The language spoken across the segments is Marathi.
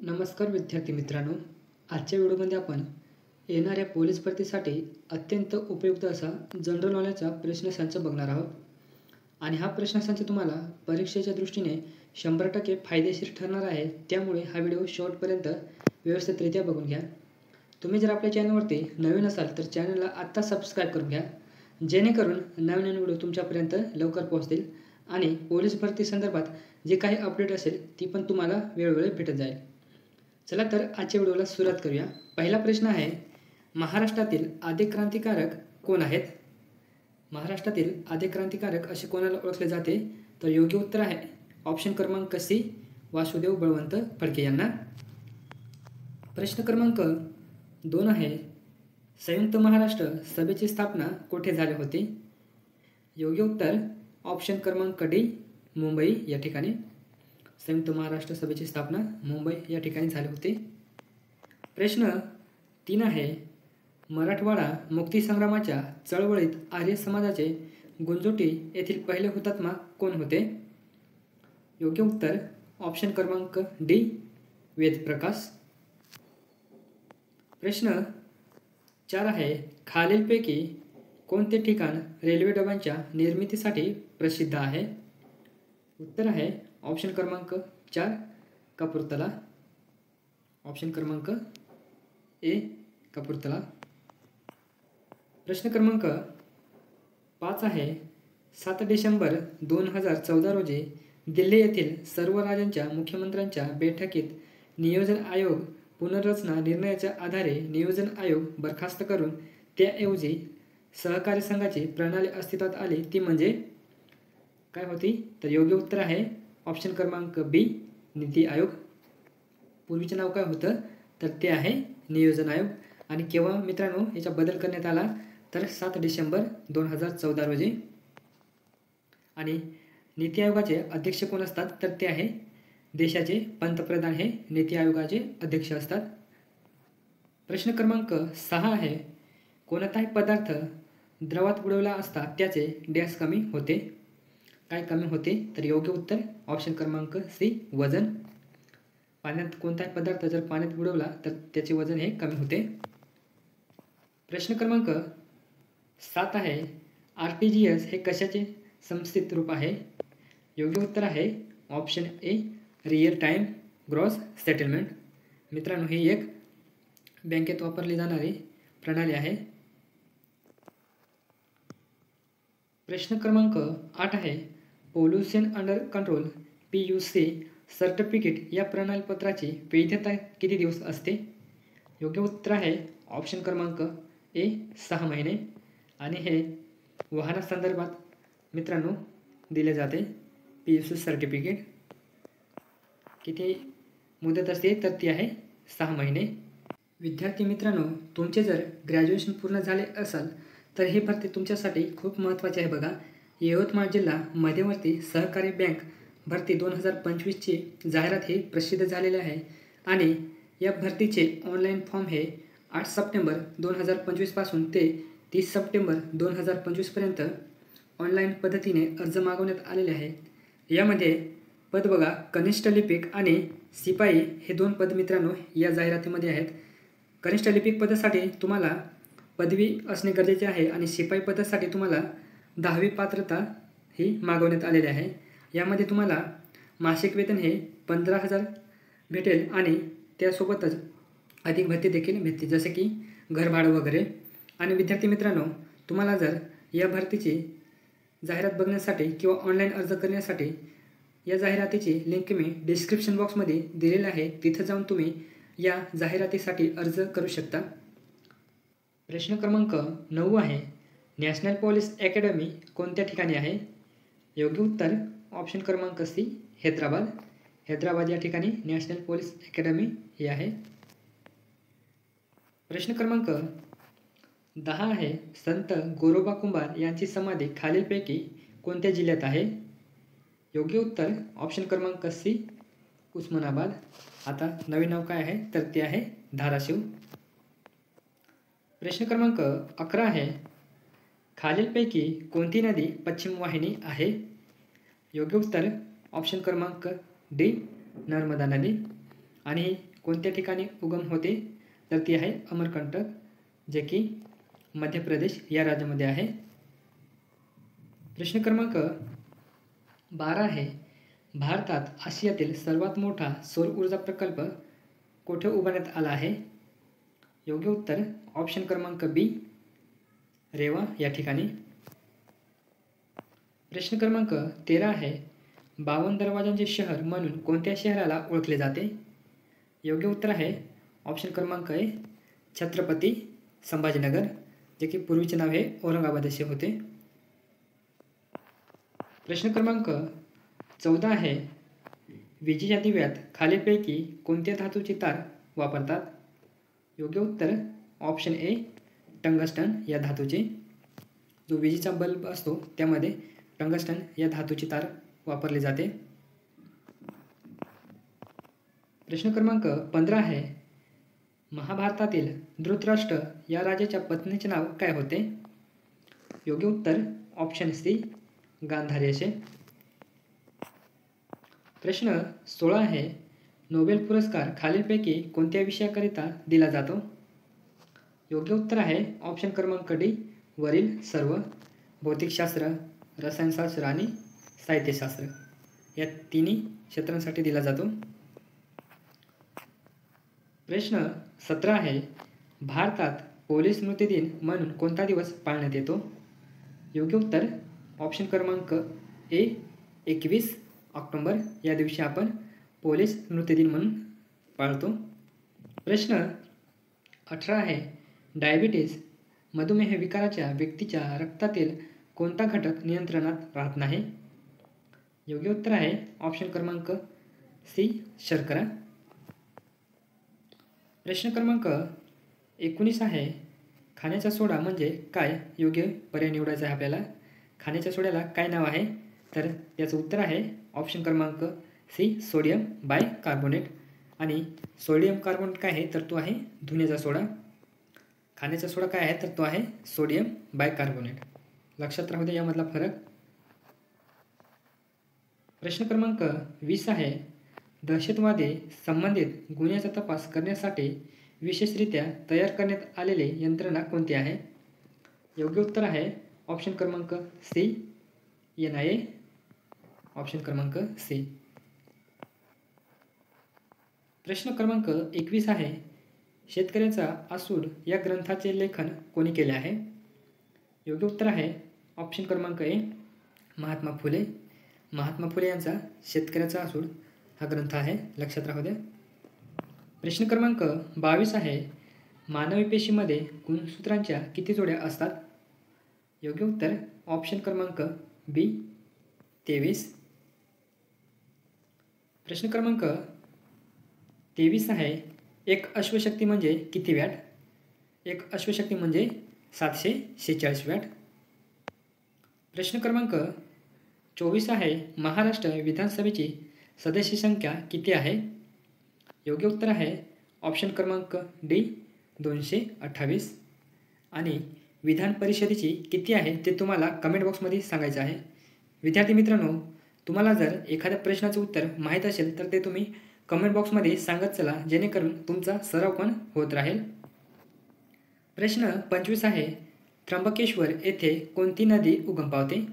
नमस्कार विद्यार्थी मित्रांनो, आजच्या व्हिडिओमध्ये आपण येणाऱ्या पोलीस भरतीसाठी अत्यंत उपयुक्त असा जनरल नॉलेजचा प्रश्नसंच बघणार आहोत. आणि हा प्रश्नसंच तुम्हाला परीक्षेच्या दृष्टीने 100% फायदेशीर ठरणार आहे. त्यामुळे हा व्हिडिओ शेवटपर्यंत व्यवस्थितरित्या बघून घ्या. तुम्ही जर आपल्या चॅनलवरती नवीन असाल तर चॅनलला आत्ता सबस्क्राईब करून घ्या, जेणेकरून नवीन व्हिडिओ तुमच्यापर्यंत लवकर पोहोचतील आणि पोलीस भरती संदर्भात जे काही अपडेट असेल ती पण तुम्हाला वेळोवेळी भेटत जाईल. चला तर आजच्या व्हिडिओला सुरुवात करूया. पहिला प्रश्न आहे, महाराष्ट्रातील आद्य क्रांतिकारक कोण आहेत? महाराष्ट्रातील आद्य क्रांतिकारक असे कोणाला ओळखले जाते? तर योग्य उत्तर आहे ऑप्शन क्रमांक सी, वासुदेव बळवंत फडके यांना. प्रश्न क्रमांक 2 आहे, संयुक्त महाराष्ट्र सभेची स्थापना कुठे झाली होती? योग्य उत्तर ऑप्शन क्रमांक डी, मुंबई या ठिकाणी. संयुक्त महाराष्ट्र सभेची स्थापना मुंबई या ठिकाणी झाली होती. प्रश्न 3 आहे, मराठवाडा मुक्तीसंग्रामाच्या चळवळीत आर्य समाजाचे गुंजोटी येथील पहिले हुतात्मा कोण होते? योग्य उत्तर ऑप्शन क्रमांक डी, वेदप्रकाश. प्रश्न 4 आहे, खालीलपैकी कोणते ठिकाण रेल्वे डब्यांच्या निर्मितीसाठी प्रसिद्ध आहे? उत्तर आहे ऑप्शन क्रमांक 4, कपूरथला. ऑप्शन क्रमांक ए, कपूरथला. प्रश्न क्रमांक 5 आहे, 7 डिसेंबर 2014 रोजी दिल्ली येथील सर्व राज्यांच्या मुख्यमंत्र्यांच्या बैठकीत नियोजन आयोग पुनर्रचना निर्णयाच्या आधारे नियोजन आयोग बरखास्त करून त्याऐवजी सहकारी संघाची प्रणाली अस्तित्वात आली, ती म्हणजे काय होती? तर योग्य उत्तर आहे ऑप्शन क्रमांक बी, नीती आयोग. पूर्वीचे नाव काय होतं? तर ते आहे नियोजन आयोग. आणि केव्हा मित्रांनो याचा बदल करण्यात आला? तर 7 डिसेंबर 2014 रोजी. आणि नीती आयोगाचे अध्यक्ष कोण असतात? तर ते आहे देशाचे पंतप्रधान हे नीती आयोगाचे अध्यक्ष असतात. प्रश्न क्रमांक 6 आहे, कोणताही पदार्थ द्रवात बुडवला असता त्याचे डॅश कमी होते? काय कमी होते? तर योग्य उत्तर ऑप्शन क्रमांक सी, वजन. पाण्यात कोणताही पदार्थ जर पाण्यात बुडवला तर त्याचे वजन हे कमी होते. प्रश्न क्रमांक 7 आहे, RTGS हे कशाचे संस्थित रूप आहे? योग्य उत्तर आहे option A, real time gross settlement. मित्रांनो ही एक बँकेत वापरली जाणारी प्रणाली आहे. प्रश्न क्रमांक 8 आहे, pollution under control PUC certificate या प्रमाणपत्राची वैधता किती दिवस असते? योग्य उत्तर आहे ऑप्शन क्रमांक ए, 6 महिने. आणि हे वाहनासंदर्भात मित्रांनो दिले जाते. PUC सर्टिफिकेट किती मुदत असते? तर ती आहे 6 महिने. विद्यार्थी मित्रांनो, तुमचे जर ग्रॅज्युएशन पूर्ण झाले असेल तर ही भरती तुमच्यासाठी खूप महत्त्वाची आहे. बघा, यवतमाळ जिल्हा मध्यवर्ती सहकारी बँक भरती 2025ची जाहिरात ही प्रसिद्ध झालेली आहे. आणि या भरतीचे ऑनलाईन फॉर्म हे 8 सप्टेंबर 2025 पासून ते 30 सप्टेंबर 2025 पर्यंत ऑनलाईन पद्धतीने अर्ज मागवण्यात आलेले आहे. यामध्ये पद बघा, कनिष्ठ लिपिक आणि शिपाई हे 2 पद मित्रांनो या जाहिरातीमध्ये आहेत. कनिष्ठ लिपिक पदासाठी तुम्हाला पदवी असणे गरजेचे आहे आणि शिपाई पदासाठी तुम्हाला 10वी पात्रता ही मागवण्यात आलेली आहे. यामध्ये तुम्हाला मासिक वेतन हे 15,000 भेटेल आणि त्यासोबतच अधिक भत्ते देखील भेटतील, जसे की घरभाडं वगैरे. आणि विद्यार्थी मित्रांनो, तुम्हाला जर या भरतीची जाहिरात बघण्यासाठी किंवा ऑनलाईन अर्ज करण्यासाठी या जाहिरातीची लिंक मी डिस्क्रिप्शन बॉक्समध्ये दिलेली आहे, तिथं जाऊन तुम्ही या जाहिरातीसाठी अर्ज करू शकता. प्रश्न क्रमांक 9 आहे, नॅशनल पोलीस अकॅडमी कोणत्या ठिकाणी आहे? योग्य उत्तर ऑप्शन क्रमांक सी, हैदराबाद. हैदराबाद या ठिकाणी नॅशनल पोलीस अकॅडमी ही आहे. प्रश्न क्रमांक 10 आहे, संत गोरोबा कुंभार यांची समाधी खालीलपैकी कोणत्या जिल्ह्यात आहे? योग्य उत्तर ऑप्शन क्रमांक सी, उस्मानाबाद. आता नवीन नाव काय आहे? तर ते आहे धाराशिव. प्रश्न क्रमांक 11 आहे, खालीलपैकी कोणती नदी पश्चिम वाहिनी आहे? योग्य उत्तर ऑप्शन क्रमांक डी, नर्मदा नदी. आणि कोणत्या ठिकाणी उगम होते? तर ती आहे अमरकंटक, जे की मध्य प्रदेश या राज्यामध्ये आहे. प्रश्न क्रमांक 12 आहे, भारतात आशियातील सर्वात मोठा सौर ऊर्जा प्रकल्प कोठे उभारण्यात आला आहे? योग्य उत्तर ऑप्शन क्रमांक बी, रेवा या ठिकाणी. प्रश्न क्रमांक 13 आहे, 52 दरवाजांचे शहर म्हणून कोणत्या शहराला ओळखले जाते? योग्य उत्तर आहे ऑप्शन क्रमांक ए, छत्रपती संभाजीनगर, जे की पूर्वीचे नाव हे औरंगाबाद असे होते. प्रश्न क्रमांक 14 आहे, विजेच्या दिव्यात खालीलपैकी कोणत्या धातूची तार वापरतात? योग्य उत्तर ऑप्शन ए, टंगस्टन या धातूचे. जो विजेचा बल्ब असतो त्यामध्ये टंगस्टन या धातूची तार वापरली जाते. प्रश्न क्रमांक 15 आहे, महाभारतातील धृतराष्ट्र या राजाच्या पत्नीचे नाव काय होते? योग्य उत्तर ऑप्शन सी, गांधारी असे. प्रश्न 16 आहे, नोबेल पुरस्कार खालीलपैकी कोणत्या विषयाकरिता दिला जातो? योग्य उत्तर आहे ऑप्शन क्रमांक डी, वरील सर्व. भौतिकशास्त्र, रसायनशास्त्र आणि साहित्यशास्त्र या तिन्ही क्षेत्रांसाठी दिला जातो. प्रश्न 17 आहे, भारतात पोलीस स्मृती दिन म्हणून कोणता दिवस पाळण्यात येतो? योग्य उत्तर ऑप्शन क्रमांक ए, 21 ऑक्टोबर या दिवशी आपण पोलीस स्मृती दिन म्हणून पाळतो. प्रश्न 18 आहे, डायबिटीज मधुमेह विकाराच्या व्यक्तीच्या रक्तातील कोणता घटक नियंत्रणात राहत नाही? योग्य उत्तर आहे ऑप्शन क्रमांक सी, शर्करा. प्रश्न क्रमांक 19 आहे, खाण्याचा सोडा म्हणजे काय? योग्य पर्याय निवडायचा आहे आपल्याला. खाण्याच्या सोड्याला काय नाव आहे? तर याचं उत्तर आहे ऑप्शन क्रमांक सी, सोडियम बायकार्बोनेट. आणि सोडियम कार्बोनेट काय आहे? तर तो आहे धुण्याचा सोडा. खाण्याचा सोडा काय आहे? तर तो आहे सोडियम बायकार्बोनेट. लक्षात राहू दे यामधला फरक. प्रश्न क्रमांक 20 आहे, दहशतवादी संबंधित गुन्ह्याचा तपास करण्यासाठी विशेषरित्या तयार करण्यात आलेले यंत्रणा कोणती आहे? योग्य उत्तर आहे ऑप्शन क्रमांक सी, NIA. ऑप्शन क्रमांक सी. प्रश्न क्रमांक 21 आहे, शेतकऱ्याचा आसूड या ग्रंथाचे लेखन कोणी केले आहे? योग्य उत्तर आहे ऑप्शन क्रमांक ए, महात्मा फुले. महात्मा फुले यांचा शेतकऱ्याचा आसूड हा ग्रंथ आहे. लक्षात राहू द्या. प्रश्न क्रमांक 22 आहे, मानवी पेशीमध्ये गुणसूत्रांच्या किती जोड्या असतात? योग्य उत्तर ऑप्शन क्रमांक बी, 23. प्रश्न क्रमांक 23 आहे, एक अश्वशक्ती म्हणजे किती वॅट? एक अश्वशक्ती म्हणजे 746 वॅट. प्रश्न क्रमांक 24 आहे, महाराष्ट्र विधानसभेची सदस्य संख्या किती आहे? योग्य उत्तर आहे ऑप्शन क्रमांक डी, 228. आणि विधान परिषदेची किती आहे ते तुम्हाला कमेंट बॉक्समध्ये सांगायचं आहे. विद्यार्थी मित्रांनो, तुम्हाला जर एखाद्या प्रश्नाचं उत्तर माहीत असेल तर ते तुम्ही कमेंट बॉक्समध्ये सांगत चला, जेणेकरून तुमचा सराव पण होत राहील. प्रश्न 25 आहे, त्र्यंबकेश्वर येथे कोणती नदी उगम पावते?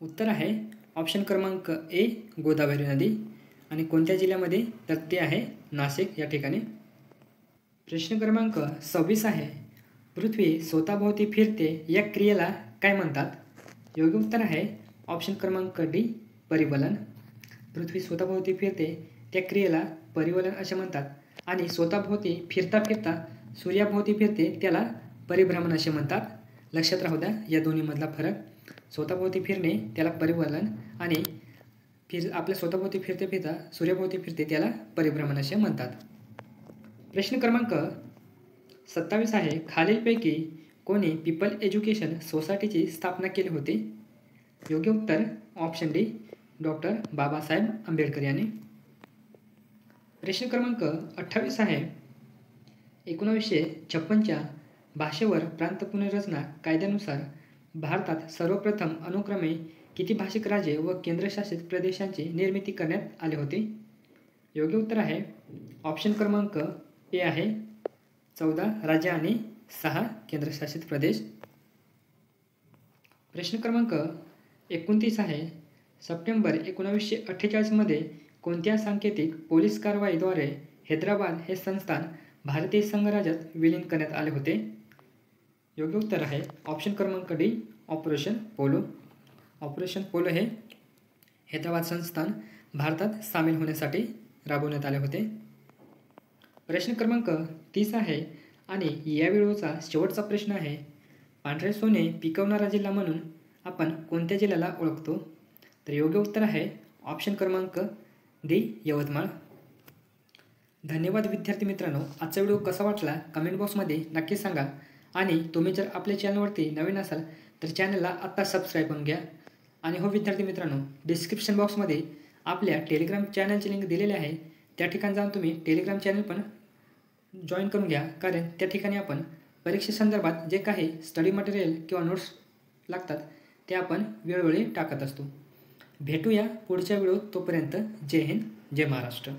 उत्तर आहे ऑप्शन क्रमांक ए, गोदावरी नदी. आणि कोणत्या जिल्ह्यामध्ये? तर ते आहे नाशिक या ठिकाणी. प्रश्न क्रमांक 26 आहे, पृथ्वी स्वतःभोवती फिरते या क्रियेला काय म्हणतात? योग्य उत्तर आहे ऑप्शन क्रमांक डी, परिवलन. पृथ्वी स्वतःभोवती फिरते त्या क्रियेला परिवलन असे म्हणतात. आणि स्वतःभोवती फिरता फिरता सूर्याभोवती फिरते त्याला परिभ्रमण असे म्हणतात. लक्षात राहू द्या या दोन्हीमधला फरक. स्वतःभोवती फिरणे त्याला परिवलन आणि आपल्या स्वतःभोवती फिरते फिरता सूर्याभोवती फिरते त्याला परिभ्रमण असे म्हणतात. प्रश्न क्रमांक 27 आहे, खालीलपैकी कोणी पीपल एज्युकेशन सोसायटीची स्थापना केली होती? योग्य उत्तर option D, doctor Babasaheb Ambedkar यांनी. प्रश्न क्रमांक 28 आहे, 1956च्या भाषेवर प्रांत पुनर्रचना कायद्यानुसार भारतात सर्वप्रथम अनुक्रमे किती भाषिक राज्ये व केंद्रशासित प्रदेशांची निर्मिती करण्यात आली होती? योग्य उत्तर आहे ऑप्शन क्रमांक ए आहे 14 राज्य आणि 6 केंद्रशासित प्रदेश. प्रश्न क्रमांक 29 आहे सप्टेंबर 1948मध्ये कोणत्या सांकेतिक पोलीस कारवाईद्वारे हैदराबाद हे संस्थान भारतीय संघराज्यात विलीन करण्यात आले होते? योग्य उत्तर आहे ऑप्शन क्रमांक D operation polo. Operation polo हे हैदराबाद संस्थान भारतात सामील होण्यासाठी राबवण्यात आले होते. प्रश्न क्रमांक 30 आहे आणि या व्हिडिओचा शेवटचा प्रश्न आहे पांढरे सोने पिकवणारा जिल्हा म्हणून आपण कोणत्या जिल्ह्याला ओळखतो? तर योग्य उत्तर आहे ऑप्शन क्रमांक डी यवतमाळ. धन्यवाद विद्यार्थी मित्रांनो. आजचा व्हिडिओ कसा वाटला कमेंट बॉक्समध्ये नक्की सांगा आणि तुम्ही जर आपल्या चॅनलवरती नवीन असाल तर चॅनलला आत्ता सबस्क्राईब करून घ्या. आणि हो विद्यार्थी मित्रांनो, डिस्क्रिप्शन बॉक्समध्ये आपल्या टेलिग्राम चॅनलची लिंक दिलेली आहे. त्या ठिकाणी जाऊन तुम्ही टेलिग्राम चॅनल पण जॉईन करून घ्या, कारण त्या ठिकाणी आपण परीक्षेसंदर्भात जे काही स्टडी मटेरियल किंवा नोट्स लागतात ते आपण वेळोवेळी टाकत असतो. भेटूया पुढच्या व्हिडिओत. तोपर्यंत जय हिंद, जय महाराष्ट्र.